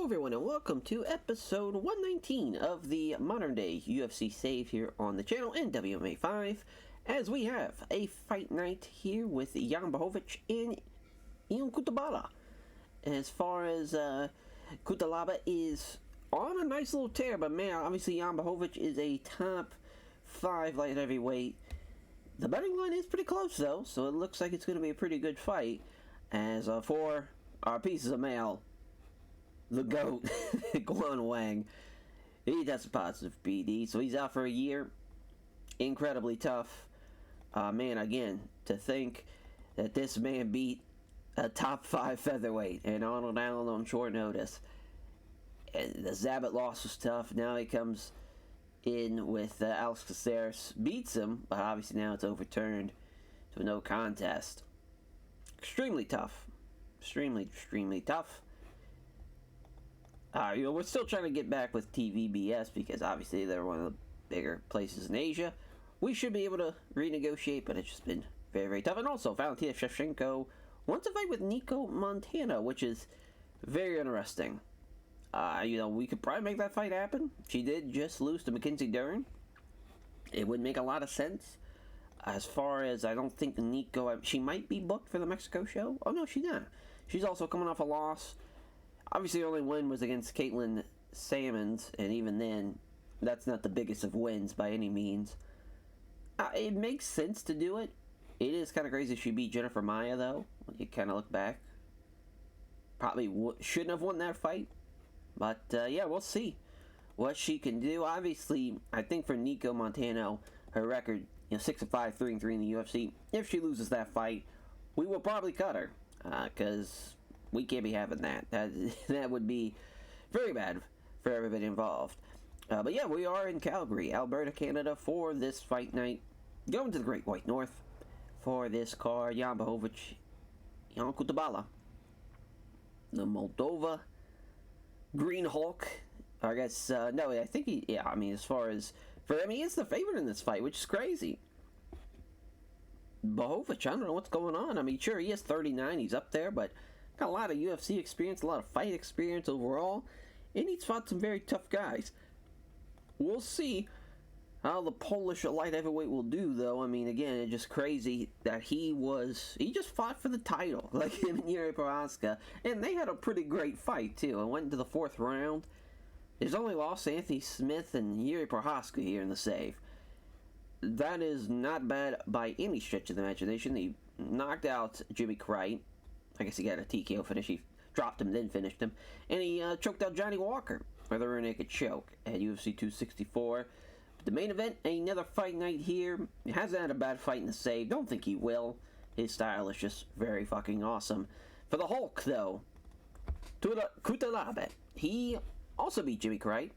Hello everyone and welcome to episode 119 of the modern day UFC save here on the channel in WMMA 5, as we have a fight night here with Jan Blachowicz and Cutelaba. As far as Cutelaba is on a nice little tear, but man, obviously Jan Blachowicz is a top 5 light heavyweight. The betting line is pretty close though, so it looks like it's going to be a pretty good fight. As for our pieces of mail, the GOAT, Guan Wang, he tested positive BD, so he's out for a year. Incredibly tough. Man, again, to think that this man beat a top 5 featherweight and Arnold Allen on short notice. And the Zabit loss was tough. Now he comes in with Alex Caceres, beats him, but obviously now it's overturned to no contest. Extremely tough. Extremely tough. We're still trying to get back with TVBS because obviously they're one of the bigger places in Asia. We should be able to renegotiate, but it's just been very tough. And also, Valentina Shevchenko wants to fight with Nico Montana, which is very interesting. We could probably make that fight happen. She did just lose to Mackenzie Dern. It would make a lot of sense. As far as I don't think Nico, she might be booked for the Mexico show. Oh no, she's not. She's also coming off a loss. Obviously, the only win was against Caitlin Salmons, and even then, that's not the biggest of wins by any means. It makes sense to do it. It is kind of crazy she beat Jennifer Maia, though, when you kind of look back. Probably shouldn't have won that fight. But, yeah, we'll see what she can do. Obviously, I think for Nico Montano, her record, 6-5, 3-3 in the UFC. If she loses that fight, we will probably cut her, because we can't be having that. That would be very bad for everybody involved. But yeah, we are in Calgary, Alberta, Canada for this fight night. Going to the Great White North for this card. Jan Blachowicz, Jan Cutelaba, the Moldova Green Hulk. I guess, no, I think as far as, he's the favorite in this fight, which is crazy. Blachowicz, I don't know what's going on. I mean, sure, he is 39, he's up there, but got a lot of UFC experience, a lot of fight experience overall, and he's fought some very tough guys. We'll see how the Polish light heavyweight will do, though. I mean, again, it's just crazy that he just fought for the title, like him and Yuri Prochazka, and they had a pretty great fight, too. It went into the 4th round. There's only lost Anthony Smith and Yuri Prochazka here in the save. That is not bad by any stretch of the imagination. He knocked out Jimmy Crite. I guess he got a TKO finish. He dropped him, then finished him. And he choked out Johnny Walker with a rear naked choke at UFC 264. The main event, another fight night here. He hasn't had a bad fight in the save. Don't think he will. His style is just very fucking awesome. For the Hulk, though, Cutelaba. He also beat Jimmy Crite,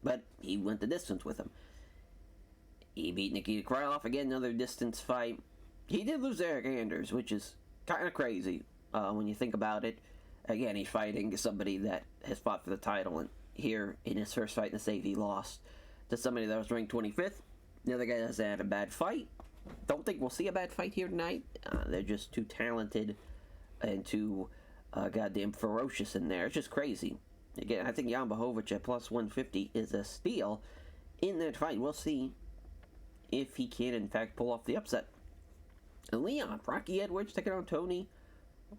but he went the distance with him. He beat Nikita Krylov, again, another distance fight. He did lose Eric Anders, which is kind of crazy. When you think about it. Again, he's fighting somebody that has fought for the title, and here in his first fight in the save, he lost to somebody that was ranked 25th. The other guy hasn't had a bad fight. Don't think we'll see a bad fight here tonight. They're just too talented and too goddamn ferocious in there. It's just crazy. Again, I think Jan Blachowicz at plus 150 is a steal in that fight. We'll see if he can, in fact, pull off the upset. And Leon, Rocky Edwards taking on Tony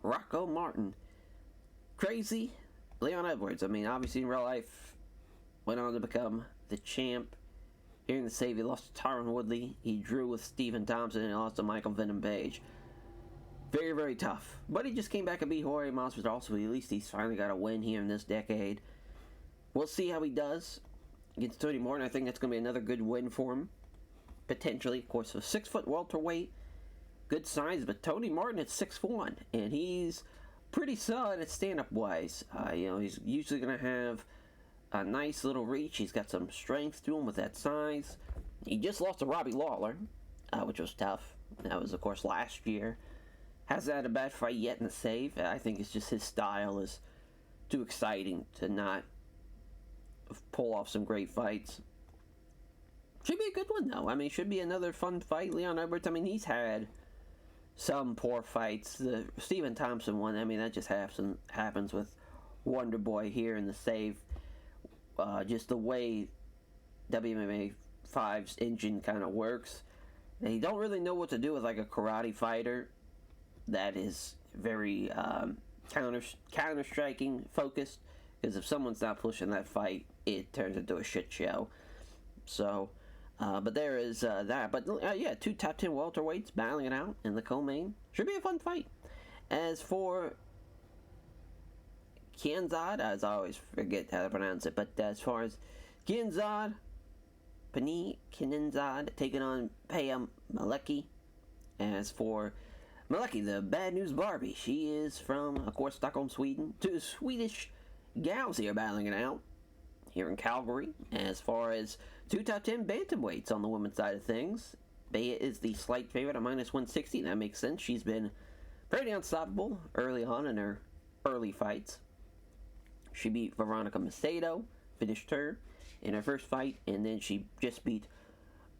Rocco Martin. Crazy. Leon Edwards, I mean, obviously in real life, went on to become the champ. Here in the save, he lost to Tyron Woodley. He drew with Stephen Thompson and lost to Michael Venom Page. Very tough. But he just came back and beat Jorge Masvidal, so at least he's finally got a win here in this decade. We'll see how he does against Tony Martin. I think that's going to be another good win for him. Potentially, of course, a 6-foot welterweight. Good size, but Tony Martin at 6'1", and he's pretty solid at stand-up wise. He's usually going to have a nice little reach. He's got some strength to him with that size. He just lost to Robbie Lawler, which was tough. That was, of course, last year. Hasn't had a bad fight yet in the save. I think it's just his style is too exciting to not pull off some great fights. Should be a good one, though. I mean, should be another fun fight. Leon Edwards, I mean, he's had some poor fights. The Stephen Thompson one, I mean, that just happens with Wonder Boy here in the save. Just the way WMMA 5's engine kind of works. They don't really know what to do with like a karate fighter that is very counter striking focused. Because if someone's not pushing that fight, it turns into a shit show. So, but there is that. But yeah, 2 top 10 welterweights battling it out in the co-main. Should be a fun fight. As for Kianzad, as I always forget how to pronounce it, but as far as Kianzad, Pani Kianzad taking on Paya Malecki. As for Malecki, the bad news Barbie, she is from, of course, Stockholm, Sweden. 2 Swedish gals here battling it out here in Calgary. As far as 2 top 10 bantamweights on the women's side of things, Bea is the slight favorite at -160. That makes sense. She's been pretty unstoppable early on in her early fights. She beat Veronica Macedo, finished her in her first fight, and then she just beat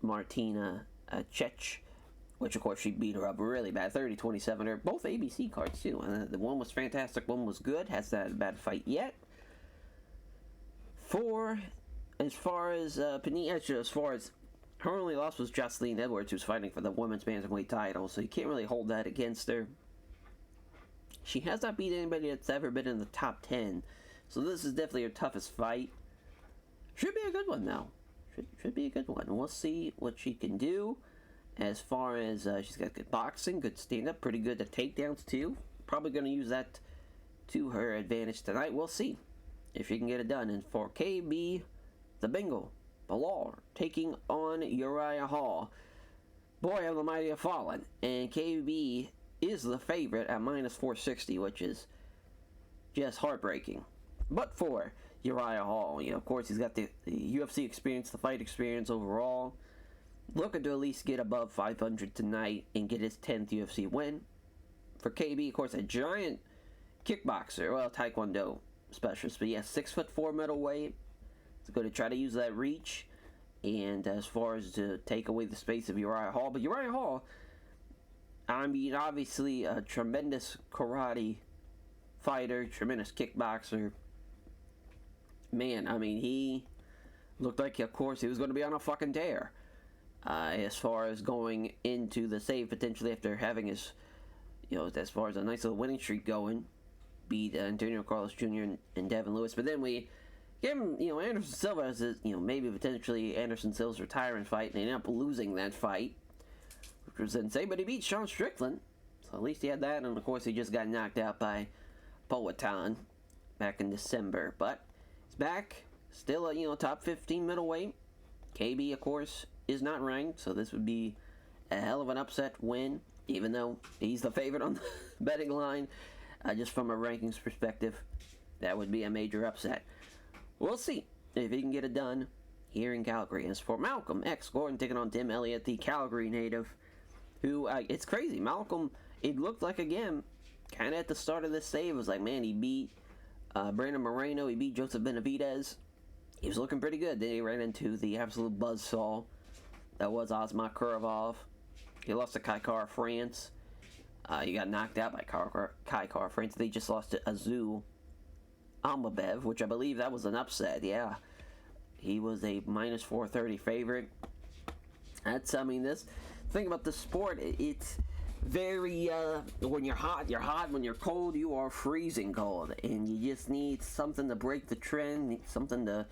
Martina Cech, which of course she beat her up really bad, 30-27. They're both ABC cards too. The one was fantastic, one was good. Hasn't had a bad fight yet. As far as her only loss was Jocelyn Edwards, who's fighting for the women's bantamweight title, so you can't really hold that against her. She has not beat anybody that's ever been in the top 10, so this is definitely her toughest fight. Should be a good one, though. Should be a good one. We'll see what she can do. As far as she's got good boxing, good stand-up, pretty good at takedowns, too. Probably going to use that to her advantage tonight. We'll see if she can get it done. And for KB, the Bengal, Balor, taking on Uriah Hall. Boy, have the mighty have fallen. And KB is the favorite at -460, which is just heartbreaking. But for Uriah Hall, of course, he's got the UFC experience, the fight experience overall. Looking to at least get above 500 tonight and get his 10th UFC win. For KB, of course, a giant kickboxer, taekwondo specialist, but yeah, 6'4" middleweight. He's going to try to use that reach, and as far as to take away the space of Uriah Hall. But Uriah Hall, I mean, obviously a tremendous karate fighter, tremendous kickboxer. Man, I mean, he looked like, of course, he was going to be on a fucking tear. As far as going into the save potentially after having his, as far as a nice little winning streak going, beat Antonio Carlos Jr. and Devin Lewis. But then we gave him, Anderson Silva as his, maybe potentially Anderson Silva's retirement fight, and they ended up losing that fight, which was insane. But he beat Sean Strickland, so at least he had that. And of course, he just got knocked out by Powhatan back in December. But he's back, still a top 15 middleweight. KB, of course, is not ranked, so this would be a hell of an upset win, even though he's the favorite on the betting line. Just from a rankings perspective, that would be a major upset. We'll see if he can get it done here in Calgary. As for Malcolm X Gordon taking on Tim Elliott, the Calgary native, who, it's crazy. Malcolm, it looked like, again, kind of at the start of this save, it was like, man, he beat Brandon Moreno, he beat Joseph Benavidez. He was looking pretty good. Then he ran into the absolute buzzsaw that was Osmar Kuravov. He lost to Kai Kara France. He got knocked out by Kai Kara France. They just lost to Azul Almabev, which I believe that was an upset. Yeah, he was a -430 favorite. That's, I mean, this thing about the sport, it's very, when you're hot, you're hot. When you're cold, you are freezing cold. And you just need something to break the trend, something to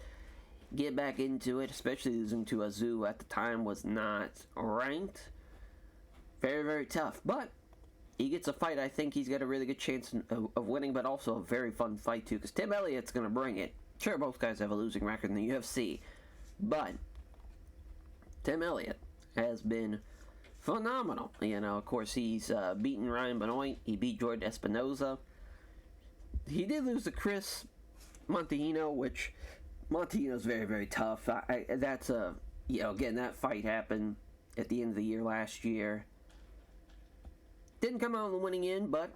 get back into it, especially losing to Azul at the time was not ranked. Very, very tough. But he gets a fight. I think he's got a really good chance of winning, but also a very fun fight, too, because Tim Elliott's going to bring it. Sure, both guys have a losing record in the UFC, but Tim Elliott has been phenomenal. Of course, he's beaten Ryan Benoit. He beat Jordan Espinoza. He did lose to Chris Montino, which Montino's very, very tough. That's again, that fight happened at the end of the year last year. Didn't come out on the winning end, but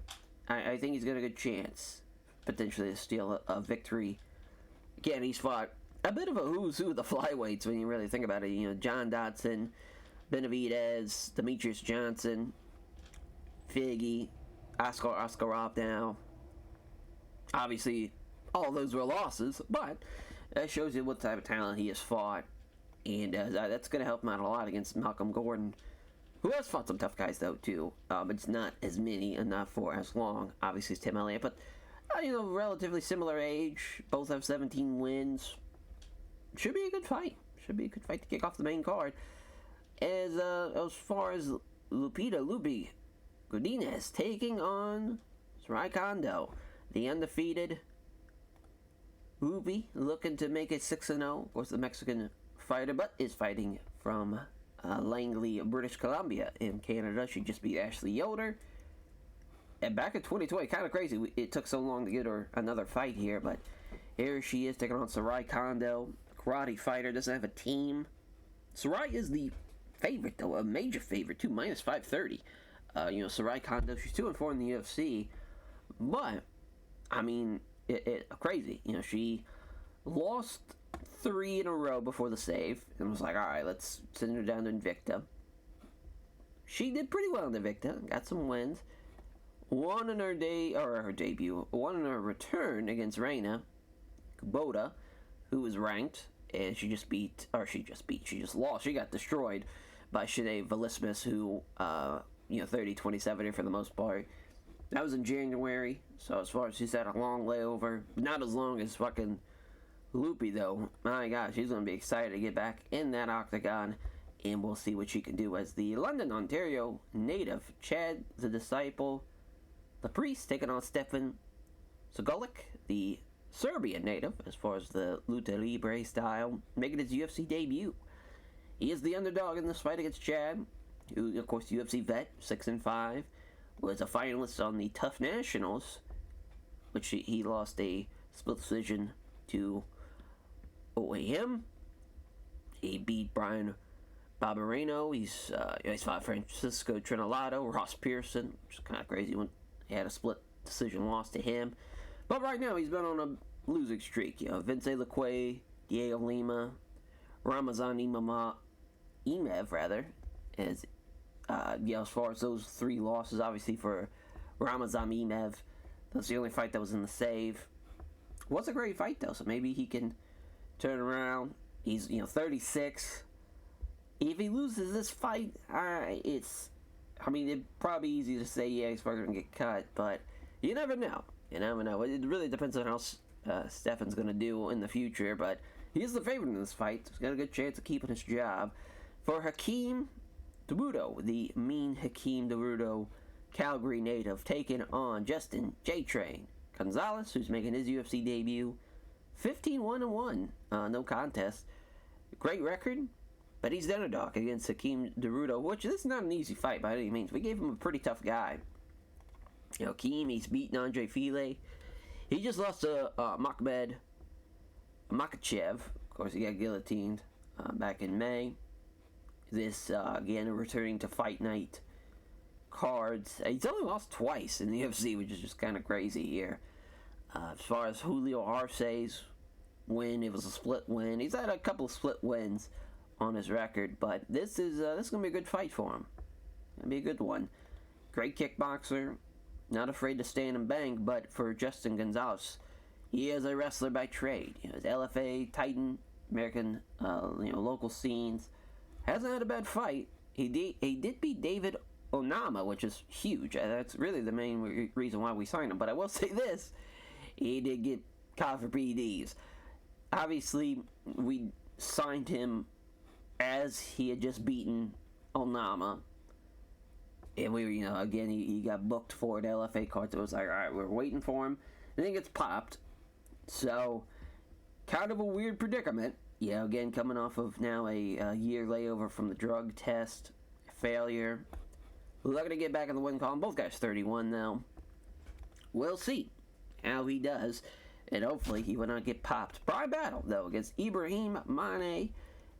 I think he's got a good chance, potentially, to steal a victory. Again, he's fought a bit of a who's who of the flyweights when you really think about it. John Dodson, Benavidez, Demetrius Johnson, Figgy, Oscar Oskarov now. Obviously, all those were losses, but that shows you what type of talent he has fought, and that's going to help him out a lot against Malcolm Gordon, who has fought some tough guys though too, but it's not as many and not for as long. Obviously, it's Tim Elliott, but relatively similar age. Both have 17 wins. Should be a good fight. Should be a good fight to kick off the main card. As far as Lupi Godinez taking on Sarai Kondo, the undefeated Lupi looking to make it 6-0. Of course, the Mexican fighter, but is fighting from Langley, British Columbia in Canada. She just beat Ashley Yoder. And back in 2020, kind of crazy. It took so long to get her another fight here, but here she is taking on Sarai Kondo, karate fighter, doesn't have a team. Sarai is the favorite, though, a major favorite, too, minus 530. Sarai Kondo, she's 2-4 in the UFC, but, I mean, crazy. She lost 3 in a row before the save, and was like, all right, let's send her down to Invicta. She did pretty well in Invicta, got some wins. Won in her debut, won in her return against Reina Kubota, who was ranked, and she just lost. She got destroyed by Shanae Velismus, who, 30-27 for the most part. That was in January, so as far as she's had a long layover, not as long as fucking Lupi, though. My God, she's going to be excited to get back in that octagon, and we'll see what she can do as the London, Ontario native, Chad the Disciple, the Priest, taking on Stefan Sogolik, the Serbian native, as far as the Luta Libre style, making his UFC debut. He is the underdog in this fight against Chad, who, of course, UFC vet, 6-5, was a finalist on the Tough Nationals, which he lost a split decision to OAM. He beat Brian Barberino. He's fought Francisco Trinalado, Ross Pearson, which is kind of crazy when he had a split decision loss to him. But right now he's been on a losing streak. Vince Lequay, Diego Lima, Ramazan Imev, as far as those 3 losses, obviously for Ramazan Imev, that's the only fight that was in the save. Was a great fight though, so maybe he can turn around. He's 36. If he loses this fight, it'd probably be easy to say, yeah, he's probably going to get cut, but you never know. You never know. It really depends on how Stefan's going to do in the future, but he's the favorite in this fight. He's got a good chance of keeping his job. For Hakeem Derudo, the mean Hakeem Derudo, Calgary native, taking on Justin J-Train Gonzalez, who's making his UFC debut. 15-1-1, no contest. Great record. But he's the underdog against Hakeem Derudo, which this is not an easy fight by any means. We gave him a pretty tough guy. Hakeem, he's beaten Andre File. He just lost to Makhmed Makachev. Of course, he got guillotined back in May. This, again, returning to Fight Night cards. He's only lost twice in the UFC, which is just kind of crazy here. As far as Julio Arce's win, it was a split win. He's had a couple of split wins on his record, but this is gonna be a good fight for him. Gonna be a good one. Great kickboxer, not afraid to stand and bang. But for Justin Gonzalez, he is a wrestler by trade. He's LFA Titan, American, local scenes. Hasn't had a bad fight. He did beat David Onama, which is huge. That's really the main reason why we signed him. But I will say this: he did get caught for PEDs. Obviously, we signed him as he had just beaten Onama, and we were, again, he got booked for an LFA card, so it was like, alright, we're waiting for him, and then he gets popped, so, kind of a weird predicament, again, coming off of now a year layover from the drug test, failure, we're not going to get back in the win column. Both guys 31 now. We'll see how he does, and hopefully he will not get popped. Prime battle, though, against Ibrahim Mane.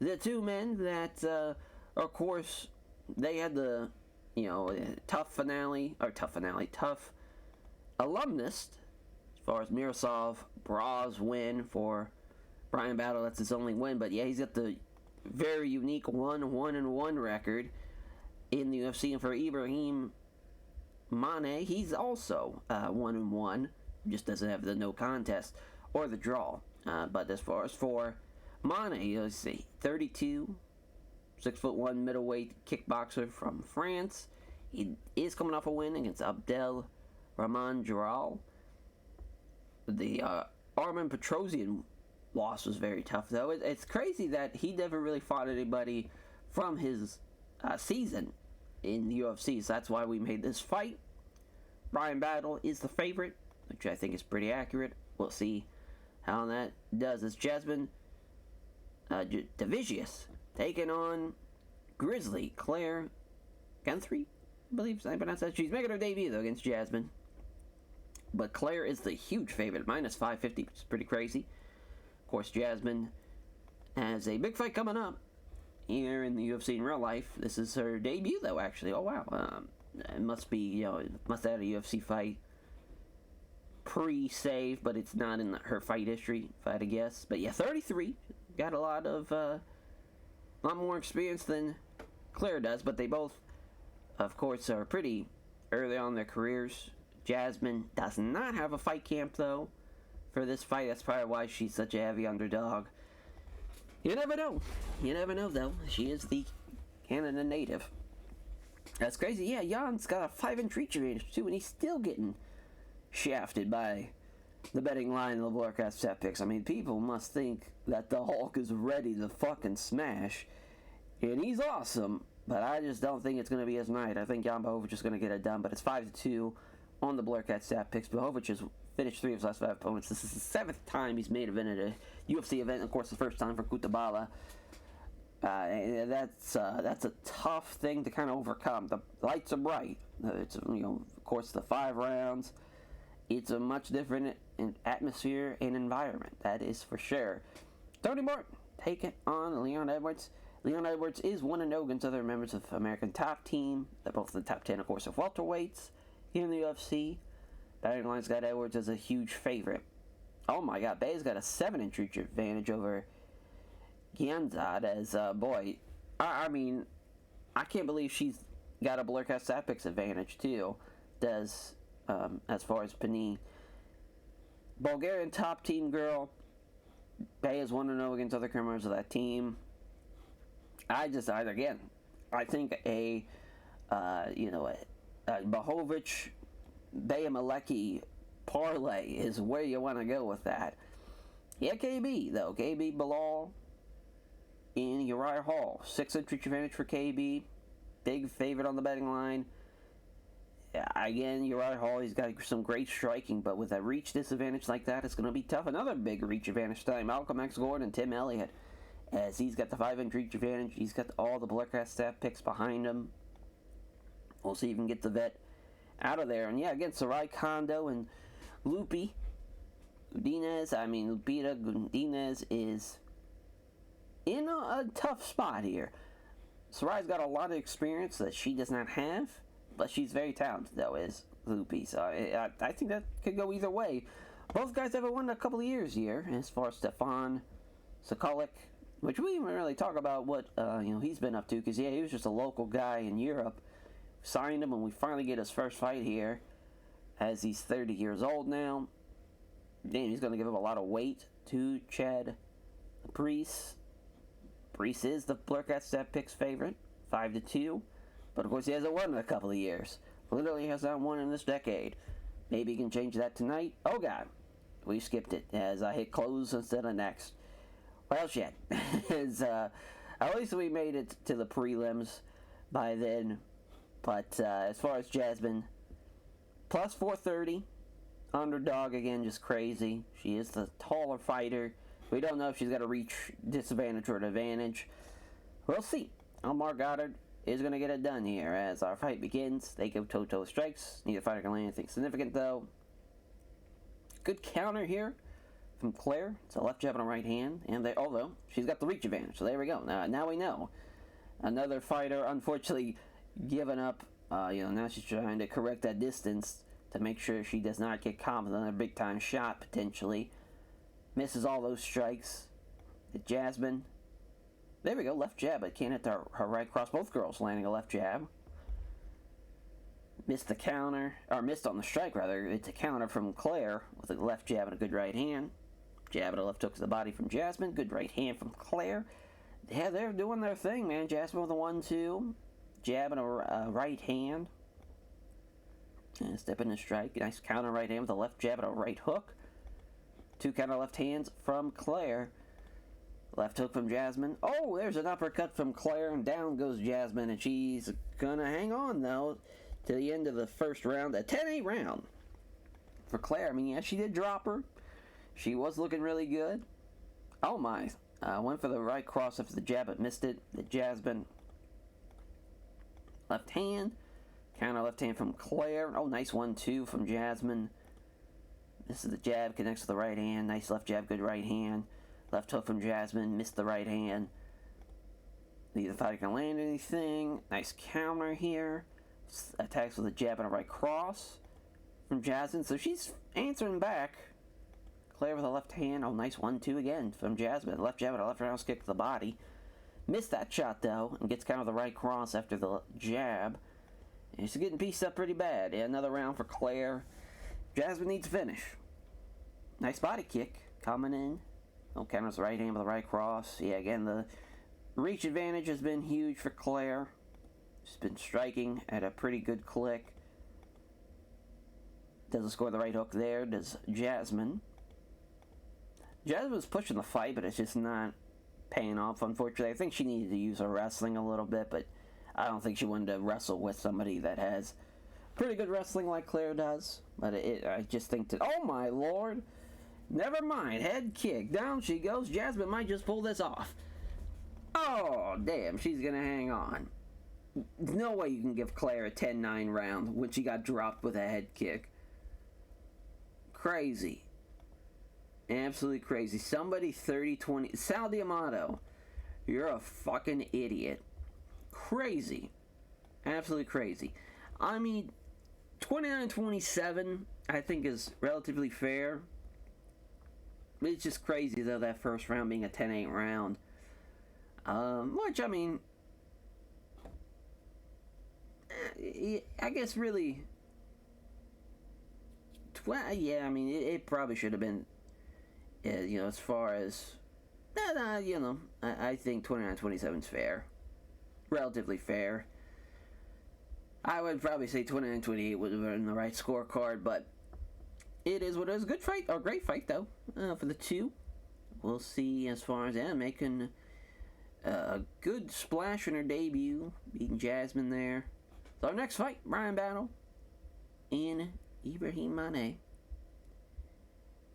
The two men that, of course, they had the, tough alumnus, as far as Miroslav Braz's win for Brian Battle. That's his only win, but yeah, he's got the very unique 1-1-1 record in the UFC. And for Ibrahim Mane, he's also 1-1, just doesn't have the no contest. or the draw. But as far as for Mane, let's see, 32, 6'1" middleweight kickboxer from France. He is coming off a win against Abdel Rahman Jaral. The Armen Petrosian loss was very tough, though. It's crazy that he never really fought anybody from his season in the UFC, so that's why we made this fight. Ryan Battle is the favorite, which I think is pretty accurate. We'll see how that does. It's Jasmine Davicius taking on Grizzly Claire Guthrie, I believe I pronounced that. She's making her debut, though, against Jasmine. But Claire is the huge favorite, minus 550, which is pretty crazy. Of course, Jasmine has a big fight coming up here in the UFC in real life. This is her debut, though, actually. Oh, wow. It must be, must have had a UFC fight pre-save, but it's not in her fight history, if I had to guess. But yeah, 33. Got a lot more experience than Claire does, but they both, of course, are pretty early on in their careers. Jasmine does not have a fight camp, though, for this fight. That's probably why she's such a heavy underdog. You never know. You never know, though. She is the Canada native. That's crazy. Yeah, Jan's got a 5-inch reach advantage, too, and he's still getting shafted by the betting line of the broadcast stat picks. I mean, people must think that the Hulk is ready to fucking smash, and he's awesome, but I just don't think it's going to be his night. I think Jan Blachowicz is going to get it done, but it's 5-2 on the Blurcat stat picks. Blachowicz has finished 3 of his last 5 opponents. This is the 7th time he's made event at a UFC event, of course, the first time for Cutelaba. That's a tough thing to kind of overcome. The lights are bright. It's of course, the 5 rounds. It's a much different atmosphere and environment. That is for sure. Tony Martin taking on Leon Edwards. Leon Edwards is 1-0 against other members of American Top Team. They're both in the top 10, of course, of welterweights here in the UFC. Betting line's got Edwards as a huge favorite. Oh my God, Bay's got a 7-inch reach advantage over Gianzad as, boy, I mean, I can't believe she's got a Blurcast stat picks advantage, too. Does, as far as Panini. Bulgarian top team girl. Bay is 1-0 against other members of that team. I think a Blachowicz Bay Malecki parlay is where you want to go with that. Yeah, KB, though. KB Bilal in Uriah Hall. 6-inch reach advantage for KB. Big favorite on the betting line. Again, Uriah Hall, he's got some great striking, but with a reach disadvantage like that, it's going to be tough. Another big reach advantage time. Malcolm X. Gordon, Tim Elliott, as he's got the 5-inch reach advantage. He's got all the Blurcast stat picks behind him. We'll see if he can get the vet out of there. And yeah, again, Sarai Kondo and Lupita Godinez is in a tough spot here. Sarai's got a lot of experience that she does not have, but she's very talented, though, is Lupi. So I think that could go either way. Both guys haven't won in a couple of years here, as far as Stefan Sokolic, which we didn't really talk about what he's been up to, because he was just a local guy in Europe. Signed him, and we finally get his first fight here, as he's 30 years old now. Damn, he's going to give up a lot of weight to Chad Priest. Priest is the Blurcat stat picks favorite, 5-2. But of course, he hasn't won in a couple of years. Literally has not won in this decade. Maybe he can change that tonight. Oh God, we skipped it as I hit close instead of next. Well, shit. At least we made it to the prelims by then. But as far as Jasmine, plus 430, underdog again, just crazy. She is the taller fighter. We don't know if she's got a reach disadvantage or an advantage. We'll see. Omar Goddard is going to get it done here as our fight begins. They go toe-to-toe strikes. Neither fighter can land anything significant, though. Good counter here from Claire. It's a left jab and a right hand. And although she's got the reach advantage, so there we go. Now we know. Another fighter, unfortunately, giving up. Now she's trying to correct that distance to make sure she does not get caught with another big-time shot, potentially. Misses all those strikes. Jasmine. There we go, left jab, but can't hit her right cross. Both girls landing a left jab. Missed the counter, or missed on the strike, rather. It's a counter from Claire with a left jab and a good right hand. jab and a left hook to the body from Jasmine. Good right hand from Claire. Yeah, they're doing their thing, man. Jasmine with a 1-2. Jab and a right hand. And step in and strike. Nice counter right hand with a left jab and a right hook. 2 counter left hands from Claire. Left hook from Jasmine. Oh, there's an uppercut from Claire, and down goes Jasmine, and she's gonna hang on, though, to the end of the first round. A 10-8 round for Claire. I mean, yeah, she did drop her. She was looking really good. Oh, my. Went for the right cross after the jab, but missed it. The Jasmine. Left hand. Counter left hand from Claire. Oh, nice 1-2 from Jasmine. This is the jab, connects to the right hand. Nice left jab, good right hand. Left hook from Jasmine, missed the right hand. Neither fighter can land anything. Nice counter here. Attacks with a jab and a right cross from Jasmine. So she's answering back. Claire with a left hand. Oh, nice 1-2 again from Jasmine. Left jab and a left roundhouse kick to the body. Missed that shot, though, and gets kind of the right cross after the jab. And she's getting pieced up pretty bad. Yeah, another round for Claire. Jasmine needs to finish. Nice body kick coming in. Oh, counters the right hand with the right cross. Yeah, again, the reach advantage has been huge for Claire. She's been striking at a pretty good click. Doesn't score the right hook there, does Jasmine. Jasmine's pushing the fight, but it's just not paying off, unfortunately. I think she needed to use her wrestling a little bit, but I don't think she wanted to wrestle with somebody that has pretty good wrestling like Claire does. But I just think that, oh my lord, never mind, head kick, down she goes. Jasmine might just pull this off. Oh, damn, she's gonna hang on. No way you can give Claire a 10-9 round when she got dropped with a head kick. Crazy. Absolutely crazy. Somebody 30-20. Sal D'Amato, you're a fucking idiot. Crazy. Absolutely crazy. I mean, 29-27, I think, is relatively fair. It's just crazy, though, that first round being a 10-8 round. Which, I mean, I guess really, yeah, I mean, it probably should have been, you know, as far as, you know, I think 29-27 is fair. Relatively fair. I would probably say 29-28 would have been the right scorecard, but it is what it is. Good fight, or great fight, though, for the two. We'll see as far as making a good splash in her debut, beating Jasmine there. So our next fight, Bryan Battle in Ibrahim Mane.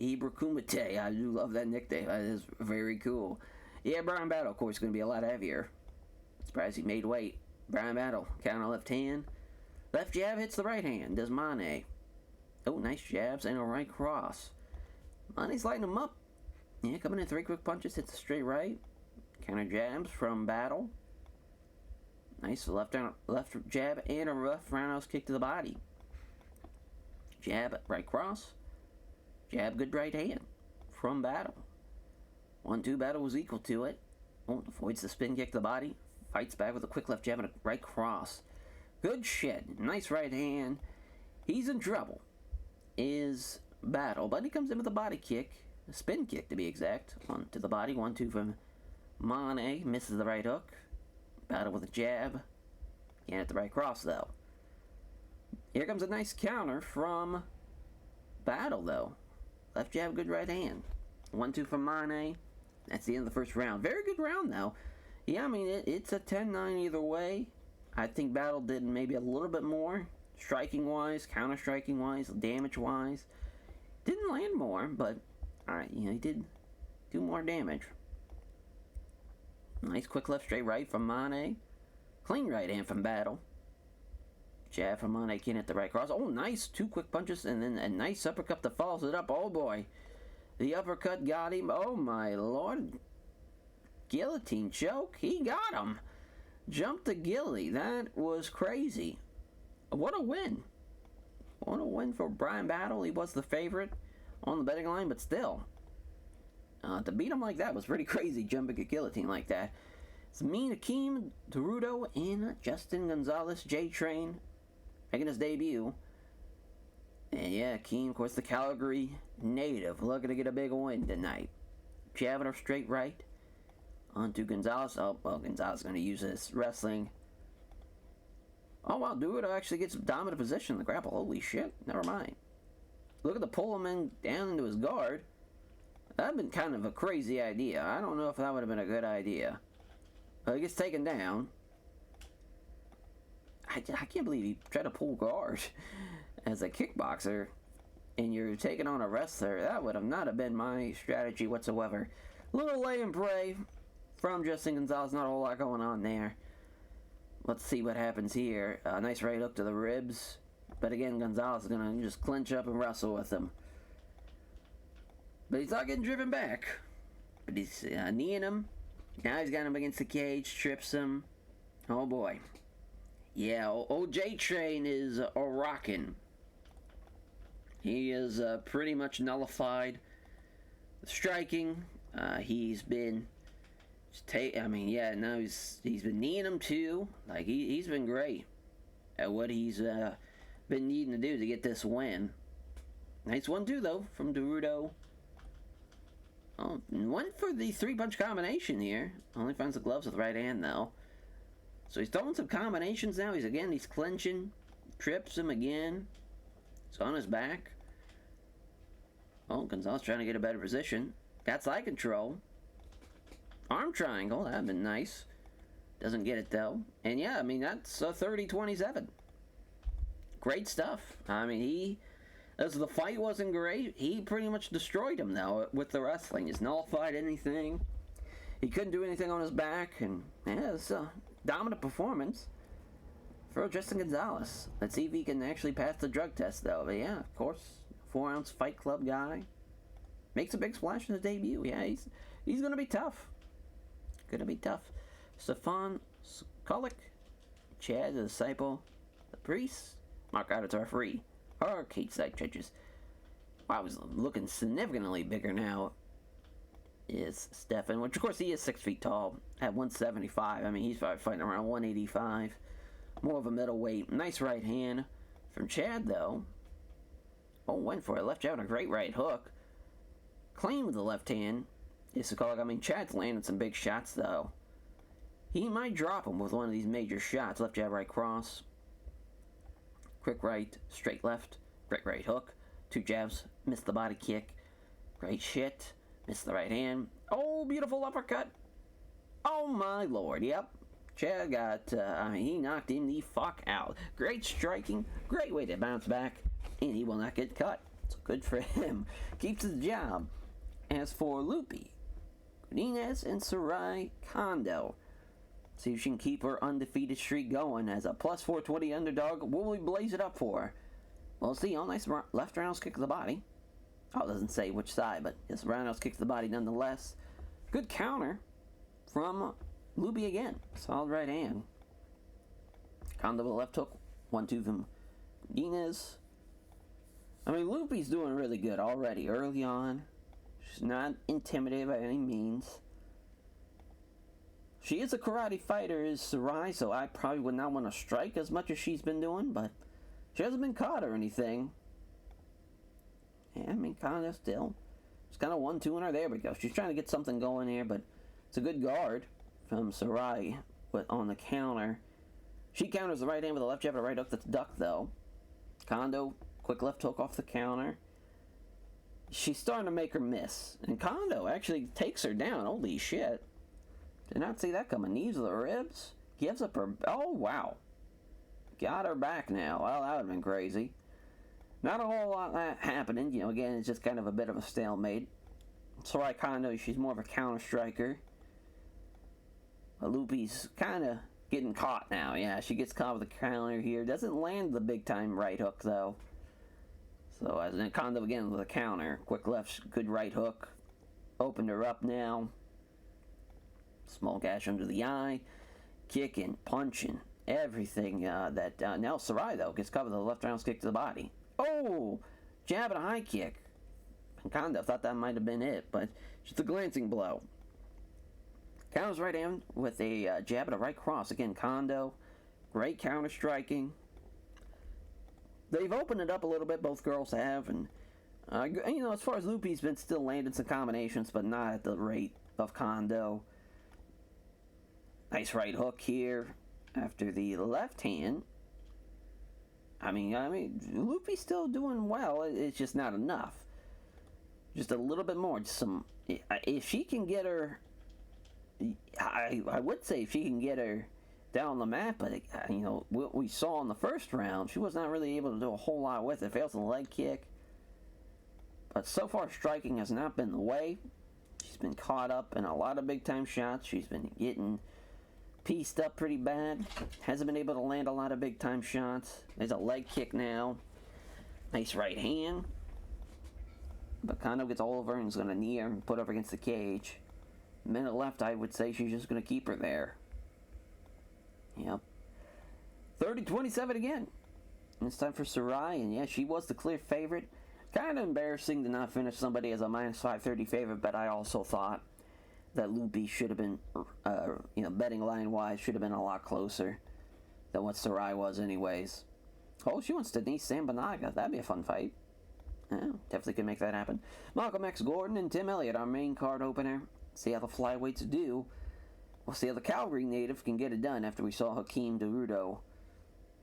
Ibra Kumite. I do love that nickname. That is very cool. Yeah, Bryan Battle, of course, is going to be a lot heavier. Surprised he made weight. Bryan Battle, counter left hand. Left jab hits the right hand. Does Mane. Oh, nice jabs and a right cross. Mane's lighting him up. Yeah, coming in 3 quick punches. Hits a straight right. Counter jabs from Battle. Nice left jab and a rough roundhouse kick to the body. Jab, right cross. Jab, good right hand from Battle. 1-2 Battle was equal to it. Oh, avoids the spin kick to the body. Fights back with a quick left jab and a right cross. Good shit. Nice right hand. He's in trouble. Is Battle. But he comes in with a body kick. A spin kick, to be exact. On to the body. 1-2 from Mane. Misses the right hook. Battle with a jab. Can't hit the right cross, though. Here comes a nice counter from Battle, though. Left jab, good right hand. 1-2 from Mane. That's the end of the first round. Very good round, though. Yeah, I mean, it's a 10-9 either way. I think Battle did maybe a little bit more. Striking-wise, counter-striking-wise, damage-wise. Didn't land more, but, alright, you know, he did do more damage. Nice quick left, straight right from Mane. Clean right hand from Battle. Jab from Mane, can't hit the right cross. Oh, nice. 2 quick punches and then a nice uppercut that follows it up. Oh, boy. The uppercut got him. Oh, my lord. Guillotine choke. He got him. Jumped the gilly. That was crazy. What a win. What a win for Bryan Battle. He was the favorite on the betting line, but still. To beat him like that was pretty crazy, jumping a guillotine like that. It's me, Akeem, Derudo, and Justin Gonzalez, J-Train, making his debut. And yeah, Keem, of course, the Calgary native, looking to get a big win tonight. Jabbing her straight right onto Gonzalez. Oh, well, Gonzalez going to use his wrestling. Oh, wow, Duda actually gets a dominant position in the grapple. Holy shit, never mind. Look at the pull him in down into his guard. That'd been kind of a crazy idea. I don't know if that would have been a good idea. He gets taken down. I can't believe he tried to pull guard as a kickboxer, and you're taking on a wrestler. That would have not have been my strategy whatsoever. Little lay and pray from Justin Gonzalez. Not a whole lot going on there. Let's see what happens here. Nice right hook to the ribs. But again, Gonzalez is going to just clinch up and wrestle with him. But he's not getting driven back. But he's kneeing him. Now he's got him against the cage, trips him. Oh boy. Yeah, old J-Train is a rockin'. He is pretty much nullified. Striking, he's been... now he's been kneeing him too. Like, he's been great at what he's been needing to do to get this win. Nice one too, though, from Derudo. Oh, went for the three-punch combination here. Only finds the gloves with the right hand, though. So he's throwing some combinations now. He's clinching. Trips him again. He's on his back. Oh, Gonzalez trying to get a better position. Got side control. Arm triangle. That'd been nice. Doesn't get it, though. And yeah, that's a 30-27. Great stuff. As the fight wasn't great, he pretty much destroyed him, though, with the wrestling. He's nullified anything. He couldn't do anything on his back. And yeah, it's a dominant performance for Justin Gonzalez. Let's see if he can actually pass the drug test, though. But yeah, of course, 4-ounce Fight Club guy. Makes a big splash in his debut. Yeah, he's going to be tough. Going to be tough. Stefan Skulik, Chad the Disciple, the Priest, Mark out as referee. Arcade side judges. Wow, he's looking significantly bigger now. Is Stefan, which of course he is 6 feet tall at 175. He's probably fighting around 185. More of a middleweight. Nice right hand from Chad, though. Oh, went for it. Left jab and a great right hook. Clean with the left hand. Chad's landing some big shots, though. He might drop him with one of these major shots. Left jab, right cross. Quick right, straight left. Great right hook. 2 jabs. Missed the body kick. Great shit. Missed the right hand. Oh, beautiful uppercut. Oh, my lord. Yep. Chad got, he knocked him the fuck out. Great striking. Great way to bounce back. And he will not get cut. So good for him. Keeps his job. As for Lupi, Godinez and Sarai Kondo. See if she can keep her undefeated streak going as a plus 420 underdog. What will we blaze it up for? We'll see. Oh, nice left roundhouse kick to the body. Oh, it doesn't say which side, but it's roundhouse kick to the body nonetheless. Good counter from Lupi again. Solid right hand. Kondo with a left hook. 1-2 from Godinez. Lupi's doing really good already early on. She's not intimidated by any means. She is a karate fighter, is Sarai, so I probably would not want to strike as much as she's been doing, but she hasn't been caught or anything. Yeah, kind of still. It's kind of 1-2 her. There we go. She's trying to get something going here, but it's a good guard from Sarai on the counter. She counters the right hand with a left jab and a right hook that's ducked, though. Kondo, quick left hook off the counter. She's starting to make her miss. And Kondo actually takes her down. Holy shit. Did not see that coming. Knees to the ribs. Gives up her... Oh, wow. Got her back now. Well, that would have been crazy. Not a whole lot happening. Again, it's just kind of a bit of a stalemate. Sarai Kondo, she's more of a counter striker. Lupi's kind of getting caught now. Yeah, she gets caught with the counter here. Doesn't land the big-time right hook, though. So, as Kondo again with a counter. Quick left, good right hook. Opened her up now. Small gash under the eye. Kicking, punching, everything. Now Sarai, though, gets covered with a left roundhouse kick to the body. Oh! Jab and a high kick. And Kondo thought that might have been it, but just a glancing blow. Counters right hand with a jab and a right cross. Again, Kondo. Great counter striking. they've opened it up a little bit, both girls have, and as far as Loopy's been still landing some combinations, but not at the rate of Kondo. Nice right hook here after the left hand. I mean, Loopy's still doing well. It's just not enough. Just a little bit more. Just some. If she can get her, I would say if she can get her down the mat, but what we saw in the first round, she was not really able to do a whole lot with it. Fails the leg kick. But so far, striking has not been the way. She's been caught up in a lot of big-time shots. She's been getting pieced up pretty bad. Hasn't been able to land a lot of big-time shots. There's a leg kick now. Nice right hand. But Kondo gets all of her and is going to knee her and put her against the cage. Minute left, I would say she's just going to keep her there. Yep. 30-27 again. And it's time for Sarai, and yeah, she was the clear favorite. Kind of embarrassing to not finish somebody as a minus 530 favorite, but I also thought that Loopy should have been, betting line-wise, should have been a lot closer than what Sarai was anyways. Oh, she wants to knee Sam Banaga. That'd be a fun fight. Yeah, definitely could make that happen. Malcolm X Gordon and Tim Elliott, our main card opener. See how the flyweights do. We'll see how the Calgary native can get it done after we saw Hakeem Derudo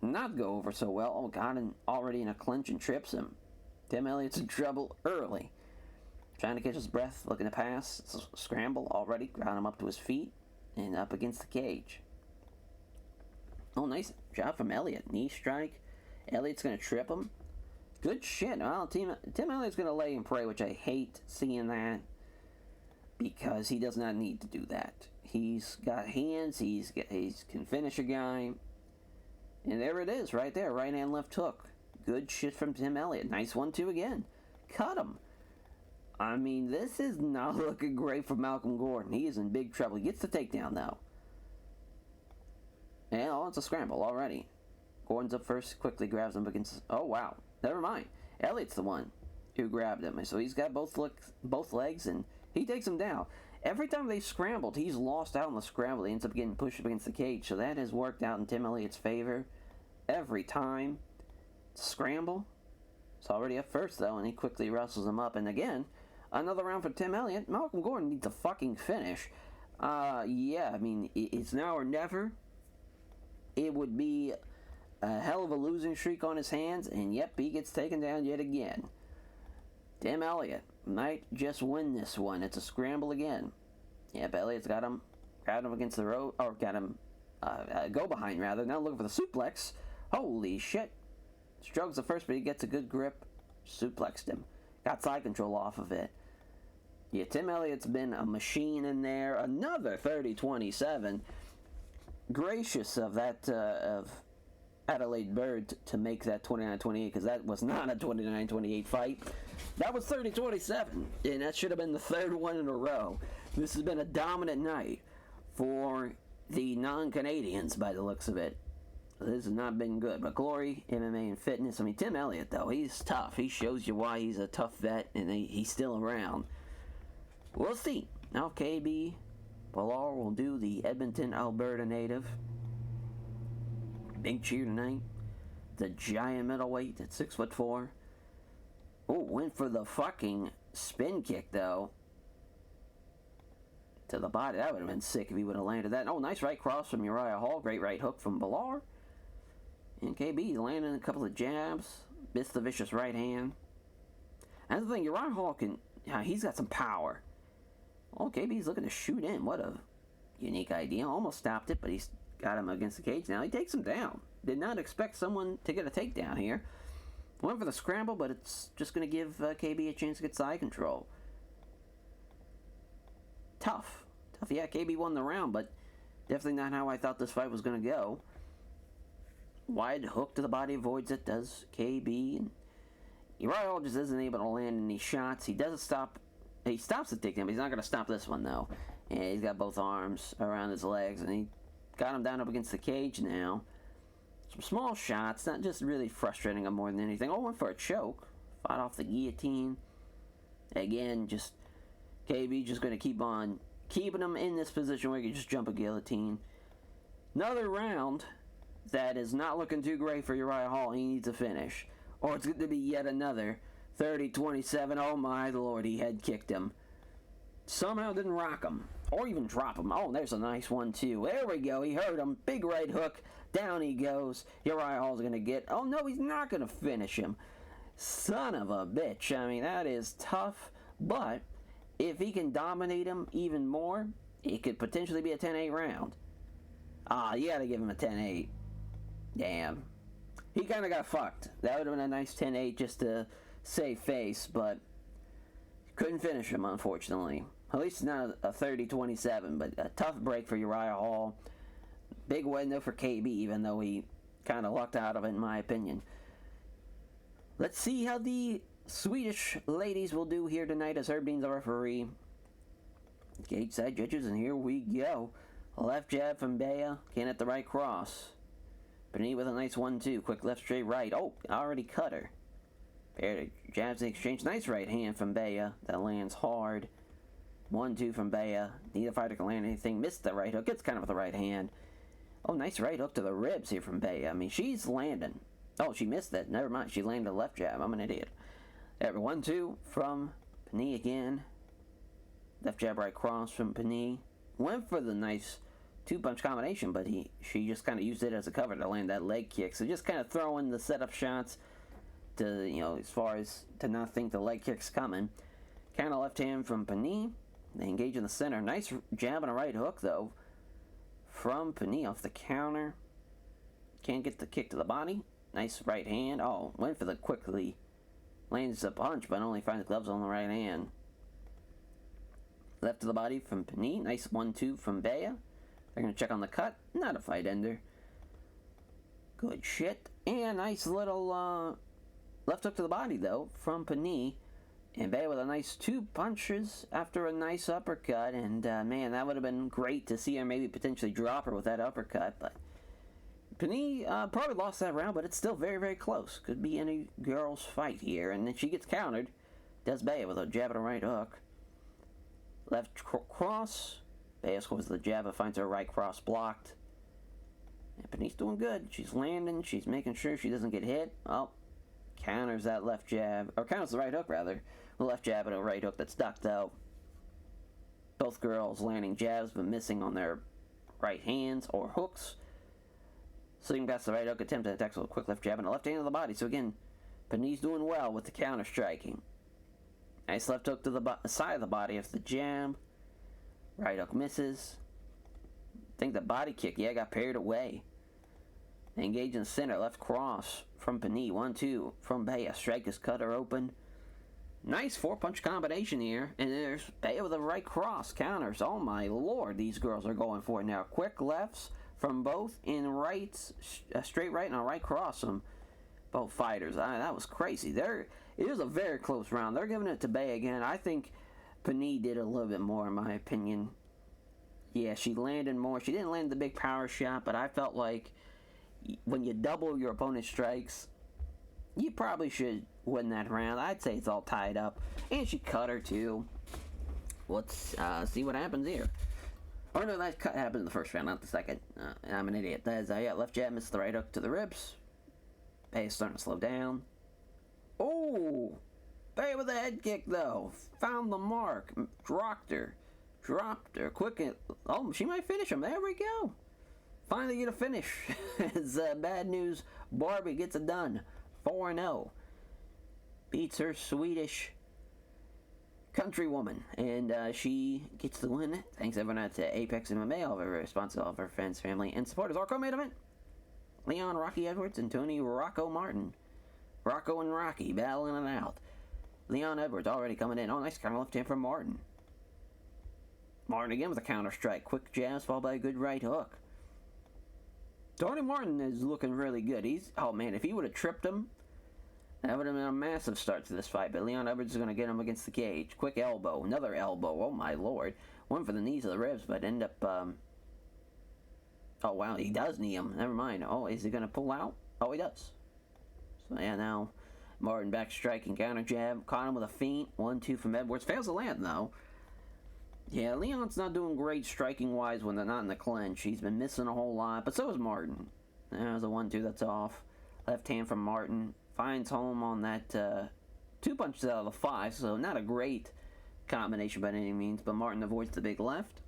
not go over so well. Oh, God, and already in a clinch and trips him. Tim Elliott's in trouble early. Trying to catch his breath, looking to pass. It's a scramble already. Ground him up to his feet and up against the cage. Oh, nice job from Elliott. Knee strike. Elliott's going to trip him. Good shit. Well, Tim Elliott's going to lay and pray, which I hate seeing that because he does not need to do that. He's got hands. He can finish a guy. And there it is right there. Right hand, left hook. Good shit from Tim Elliott. Nice 1-2 again. Cut him. I mean, this is not looking great for Malcolm Gordon. He is in big trouble. He gets the takedown, though. And, it's a scramble already. Gordon's up first. Quickly grabs him against... Oh, wow. Never mind. Elliott's the one who grabbed him. So he's got both legs, and he takes him down. Every time they scrambled, he's lost out on the scramble. He ends up getting pushed up against the cage. So that has worked out in Tim Elliott's favor every time. Scramble. It's already up first, though, and he quickly wrestles him up. And again, another round for Tim Elliott. Malcolm Gordon needs a fucking finish. Yeah, I mean, it's now or never. It would be a hell of a losing streak on his hands, and yep, he gets taken down yet again. Tim Elliott might just win this one. It's a scramble again. Yep, Elliott's got him, grabbed him against the rope, or got him go behind, rather. Now looking for the suplex. Holy shit. Struggles at first, but he gets a good grip. Suplexed him. Got side control off of it. Yeah, Tim Elliott's been a machine in there. Another 30-27. Gracious of that, of Adelaide Bird to make that 29-28, because that was not a 29-28 fight. That was 30-27, and that should have been the third one in a row. This has been a dominant night for the non-Canadians, by the looks of it. This has not been good, but Glory, MMA, and Fitness. I mean, Tim Elliott, though, he's tough. He shows you why he's a tough vet, and he's still around. We'll see. Now, KB Ballard will do the Edmonton, Alberta native. Big cheer tonight. The giant middleweight at 6'4". Oh, went for the fucking spin kick, though. To the body. That would have been sick if he would have landed that. Oh, nice right cross from Uriah Hall. Great right hook from Ballard. And KB landing a couple of jabs. Missed the vicious right hand. That's the thing, Uriah Hall he's got some power. Oh, KB's looking to shoot in. What a unique idea. Almost stopped it, but he's got him against the cage now. He takes him down. Did not expect someone to get a takedown here. Went for the scramble, but it's just going to give KB a chance to get side control. Tough. Yeah, KB won the round, but definitely not how I thought this fight was going to go. Wide hook to the body, avoids it, does KB. And Uriah Hall just isn't able to land any shots. He doesn't stop. He stops the takedown, but he's not going to stop this one, though. And he's got both arms around his legs, and he got him down up against the cage now. Some small shots, not just really frustrating him more than anything. Oh, went for a choke. Fought off the guillotine. Again, just KB just going to keep on keeping him in this position where he can just jump a guillotine. Another round that is not looking too great for Uriah Hall. He needs a finish. or it's going to be yet another 30-27. Oh my lord, he head kicked him. Somehow didn't rock him, or even drop him. Oh, there's a nice one too. There we go, he hurt him. Big right hook, down he goes. Uriah Hall's going to get, oh no, he's not going to finish him. Son of a bitch. I mean, that is tough, but if he can dominate him even more, it could potentially be a 10-8 round. You gotta give him a 10-8. Damn. He kind of got fucked. That would have been a nice 10-8 just to save face, but couldn't finish him, unfortunately. At least not a 30-27, but a tough break for Uriah Hall. Big win, though, for KB, even though he kind of lucked out of it, in my opinion. Let's see how the Swedish ladies will do here tonight as Herb Dean's the referee. Cage side judges, and here we go. A left jab from Bea, can't hit the right cross. Panini with a nice 1-2, quick left straight right. Oh, already cut her. Pair of jabs in exchange, nice right hand from Bea, that lands hard. 1-2 from Bea, neither fighter can land anything, missed the right hook, gets kind of with the right hand. Oh, nice right hook to the ribs here from Bea. I mean, she's landing. Oh, she missed that. Never mind. She landed a left jab. I'm an idiot. There, 1-2 from Panini again. Left jab, right cross from Panini. Went for the nice two-punch combination, but she just kind of used it as a cover to land that leg kick. So just kind of throwing the setup shots to, you know, as far as to not think the leg kick's coming. Counter left hand from Panini. They engage in the center. Nice jab and a right hook, though, from Panini off the counter. Can't get the kick to the body. Nice right hand. Oh, went for the quickly. Lands a punch, but only finds the gloves on the right hand. Left to the body from Panini. Nice 1-2 from Bea. They're going to check on the cut. Not a fight ender. Good shit. And nice little left hook to the body, though, from Panini. And Bea with a nice 2 punches after a nice uppercut. And, man, that would have been great to see her maybe potentially drop her with that uppercut. But Panini probably lost that round, but it's still very, very close. Could be any girl's fight here. And then she gets countered. Does Bea with a jab and a right hook. Left cross. Bea scores the jab, but finds her right cross blocked. And Panini's doing good. She's landing. She's making sure she doesn't get hit. Oh, counters that left jab. Or counters the right hook, rather. The left jab and a right hook that's ducked out. Both girls landing jabs, but missing on their right hands or hooks. Slipping past the right hook, attempting to attack with a quick left jab and a left hand to the body. So again, Panini's doing well with the counter striking. Nice left hook to the side of the body after the jab. Right hook misses. I think the body kick, yeah, got parried away. Engage in the center, left cross from Panini. 1-2 from Bea. Strike is cut her open. Nice 4-punch combination here. And there's Bea with a right cross. Counters. Oh my lord, these girls are going for it now. Quick lefts from both in rights. A straight right and a right cross from both fighters. That was crazy. It was a very close round. They're giving it to Bea again. I think Panini did a little bit more, in my opinion. Yeah, she landed more. She didn't land the big power shot, but I felt like when you double your opponent's strikes, you probably should win that round. I'd say it's all tied up. And she cut her, too. Let's see what happens here. Oh, no, that cut happened in the first round, not the second. I'm an idiot. That is, yeah, left jab, missed the right hook to the ribs. Bea's starting to slow down. Oh! Bea with a head kick, though. Found the mark. Dropped her. Quick. Oh, she might finish him. There we go. Finally get a finish. It's bad news. Barbie gets it done. 4-0. Beats her Swedish countrywoman. And she gets the win. Thanks everyone at Apex MMA, all very responsive, all of our fans, family, and supporters. Our co-main event, Leon Rocky Edwards and Tony Rocco Martin. Rocco and Rocky battling it out. Leon Edwards already coming in. Oh, nice counter left hand from Martin. Martin again with a counter strike. Quick jabs followed by a good right hook. Tony Martin is looking really good. Oh man, if he would have tripped him, that would have been a massive start to this fight. But Leon Edwards is going to get him against the cage. Quick elbow. Another elbow. Oh my lord. Went for the knees of the ribs, but ended up... Oh wow, he does knee him. Never mind. Oh, is he going to pull out? Oh, he does. So yeah, now Martin back striking, counter jab. Caught him with a feint. 1-2 from Edwards. Fails to land, though. Yeah, Leon's not doing great striking-wise when they're not in the clinch. He's been missing a whole lot, but so is Martin. There's a 1-2 that's off. Left hand from Martin. finds home on that 2 punches out of the 5, so not a great combination by any means, but Martin avoids the big left.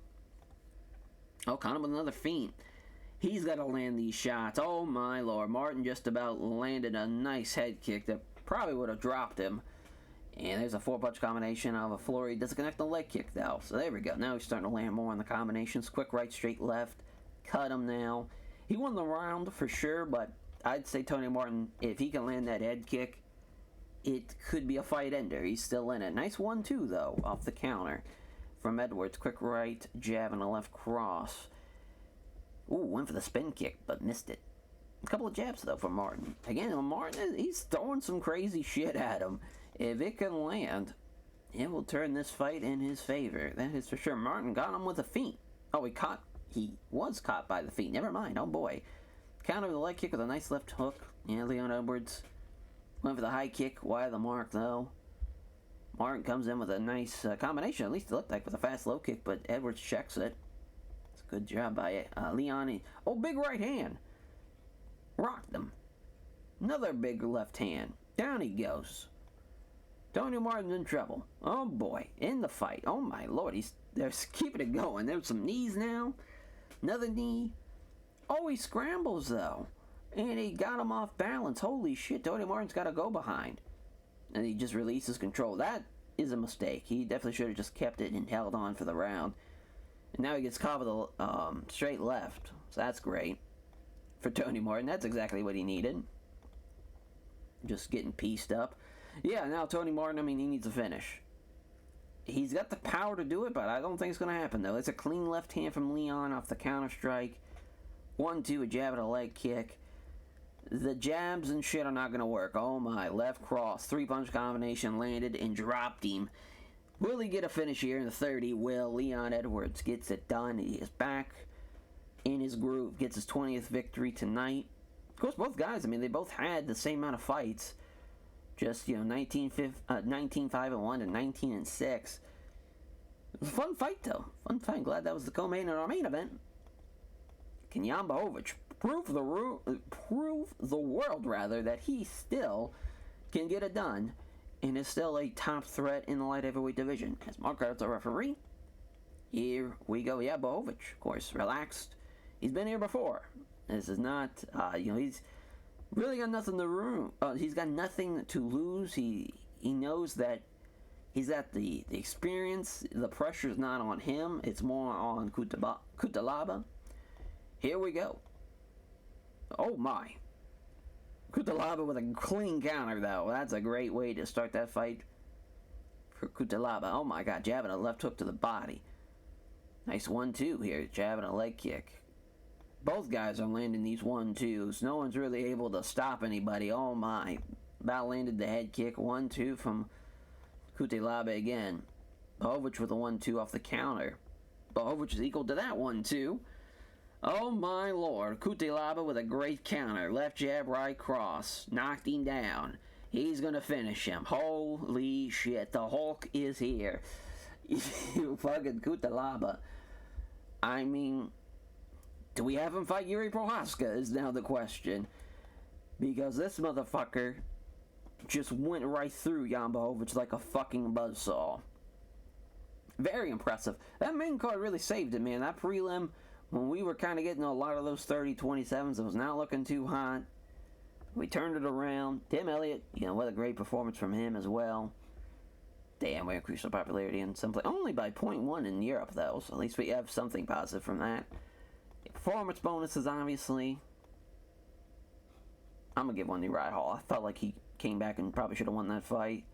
Oh, caught him with another feint. He's got to land these shots. Oh my lord, Martin just about landed a nice head kick that probably would have dropped him. And there's a 4-punch combination of a flurry. Doesn't connect the leg kick though, so there we go. Now he's starting to land more on the combinations. Quick right, straight left. Cut him now. He won the round for sure, but I'd say Tony Martin, if he can land that head kick, it could be a fight ender. He's still in it. Nice 1-2 though, off the counter from Edwards. Quick right, jab and a left cross. Ooh, went for the spin kick, but missed it. A couple of jabs though from Martin. Again, Martin, he's throwing some crazy shit at him. If it can land, it will turn this fight in his favor. That is for sure. Martin got him with a feint. Oh, he was caught by the feint. Never mind. Oh boy. Counter with a leg kick with a nice left hook. Yeah, Leon Edwards went for the high kick. Wide of the mark though. Martin comes in with a nice combination. At least it looked like with a fast low kick, but Edwards checks it. It's a good job by Leon. Oh, big right hand. Rocked him. Another big left hand. Down he goes. Tony Martin's in trouble. Oh boy, in the fight. Oh my lord, they're keeping it going. There's some knees now. Another knee. Oh, he scrambles though. And he got him off balance. Holy shit, Tony Martin's got to go behind. And he just releases control. That is a mistake. He definitely should have just kept it and held on for the round. And now he gets caught with a straight left. So that's great for Tony Martin. That's exactly what he needed. Just getting pieced up. Yeah, now Tony Martin, he needs a finish. He's got the power to do it, but I don't think it's going to happen, though. It's a clean left hand from Leon off the counter strike. 1-2, a jab and a leg kick. The jabs and shit are not going to work. Oh my, left cross. 3-punch combination landed and dropped him. Will he get a finish here in the third? He will. Leon Edwards gets it done. He is back in his groove. Gets his 20th victory tonight. Of course, both guys, they both had the same amount of fights. Just, 19-5-1 and 19-6. It was a fun fight, though. Fun fight. Glad that was the co-main in our main event. Can Blachowicz prove the world that he still can get it done and is still a top threat in the light heavyweight division? As Mark Carter's the referee, here we go. Blachowicz, of course, relaxed. He's been here before. This is not, he's really got nothing to he's got nothing to lose. He knows that he's got the experience. The pressure's not on him. It's more on Cutelaba. Here we go. Oh my. Cutelaba with a clean counter though. That's a great way to start that fight for Cutelaba. Oh my god, jabbing a left hook to the body. Nice 1-2 here. Jabbing a leg kick. Both guys are landing these 1-2s. No one's really able to stop anybody. Oh my. About landed the head kick. 1-2 from Cutelaba again. Blachowicz with a 1-2 off the counter. Blachowicz is equal to that 1-2. Oh my lord. Cutelaba with a great counter. Left jab, right cross. Knocked him down. He's gonna finish him. Holy shit. The Hulk is here. You fucking Cutelaba. Do we have him fight Yuri Prohaska is now the question. Because this motherfucker just went right through Jan Blachowicz like a fucking buzzsaw. Very impressive. That main card really saved it, man. That prelim, when we were kind of getting a lot of those 30-27s, it was not looking too hot. We turned it around. Tim Elliott, what a great performance from him as well. Damn, we increased our popularity in some place. Only by 0.1 in Europe, though, so at least we have something positive from that. Performance bonuses, obviously. I'm going to give one to Uriah Hall. I felt like he came back and probably should have won that fight.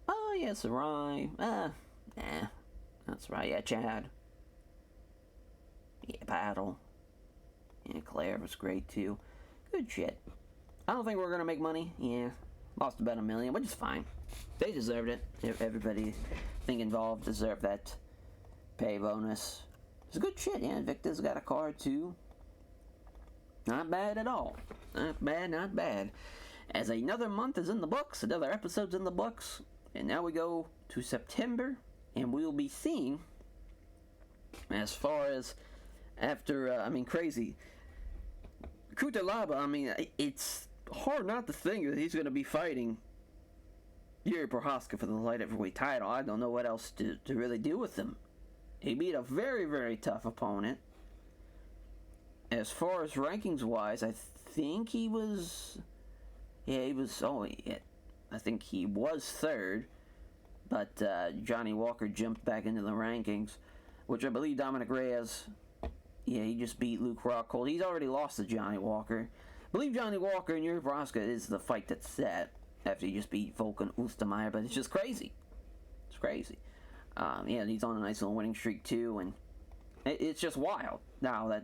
Oh, yeah, Sarai. That's right. Yeah, Chad. Yeah, Battle. Yeah, Claire was great, too. Good shit. I don't think we're going to make money. Yeah, lost about $1 million, which is fine. They deserved it. Everybody, I think, involved deserved that pay bonus. It's good shit, yeah. Victor's got a card, too. Not bad at all. Not bad, not bad. As another month is in the books, another episode's in the books, and now we go to September, and we'll be seeing, as far as after, crazy. Cutelaba, hard not to think that he's going to be fighting Yuri Prochazka for the light heavyweight title. I don't know what else to really do with him. He beat a very, very tough opponent. As far as rankings-wise, I think he was... Yeah, he was... Oh, yeah, I think he was third. But Johnny Walker jumped back into the rankings, which I believe Dominic Reyes... Yeah, he just beat Luke Rockhold. He's already lost to Johnny Walker. I believe Johnny Walker and Yuri Prochazka is the fight that's set after he just beat Volkan Oestermeyer, but it's just crazy. It's crazy. Yeah, he's on a nice little winning streak too, and it's just wild. Now that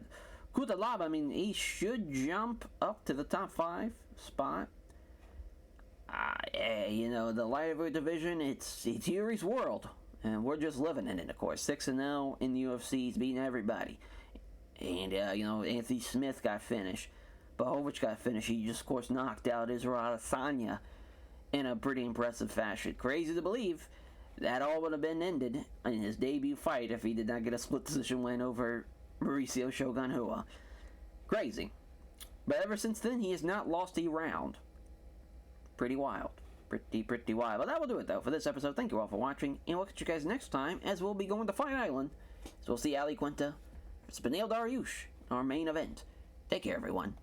Cutelaba, I mean, he should jump up to the top 5 spot. Yeah, you know, the light heavyweight division, it's Yuri's world, and we're just living in it, of course. 6-0 in the UFC, he's beating everybody. And, you know, Anthony Smith got finished. Blachowicz got finished. He just, of course, knocked out Israel Adesanya in a pretty impressive fashion. Crazy to believe that all would have been ended in his debut fight if he did not get a split decision win over Mauricio Shogun Rua. Crazy. But ever since then, he has not lost a round. Pretty wild. Pretty wild. But that will do it, though, for this episode. Thank you all for watching, and we'll catch you guys next time as we'll be going to Fight Island. So we'll see Ali Quinta, Spinel Dariush, our main event. Take care, everyone.